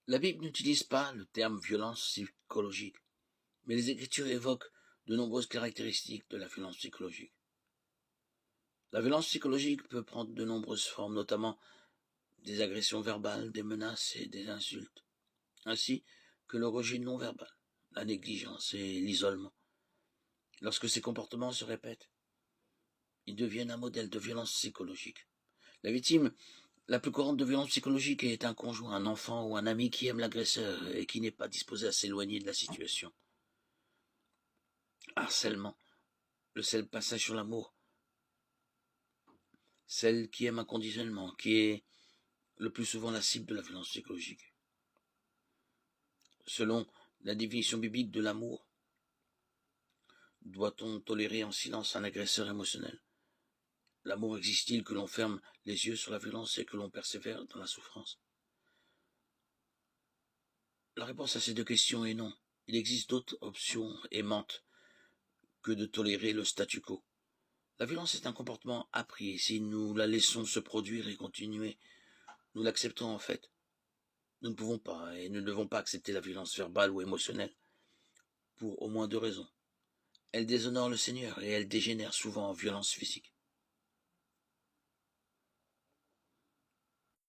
La Bible n'utilise pas le terme violence psychologique, mais les Écritures évoquent de nombreuses caractéristiques de la violence psychologique. La violence psychologique peut prendre de nombreuses formes, notamment des agressions verbales, des menaces et des insultes, ainsi que le rejet non verbal, la négligence et l'isolement. Lorsque ces comportements se répètent, ils deviennent un modèle de violence psychologique. La victime la plus courante de violence psychologique est un conjoint, un enfant ou un ami qui aime l'agresseur et qui n'est pas disposé à s'éloigner de la situation. Harcèlement, le seul passage sur l'amour. Celle qui aime inconditionnellement, qui est le plus souvent la cible de la violence psychologique. Selon la définition biblique de l'amour, doit-on tolérer en silence un agresseur émotionnel? L'amour existe-t-il que l'on ferme les yeux sur la violence et que l'on persévère dans la souffrance? La réponse à ces deux questions est non. Il existe d'autres options aimantes que de tolérer le statu quo. La violence est un comportement appris et si nous la laissons se produire et continuer, nous l'acceptons en fait. Nous ne pouvons pas et nous ne devons pas accepter la violence verbale ou émotionnelle pour au moins deux raisons. Elle déshonore le Seigneur et elle dégénère souvent en violence physique.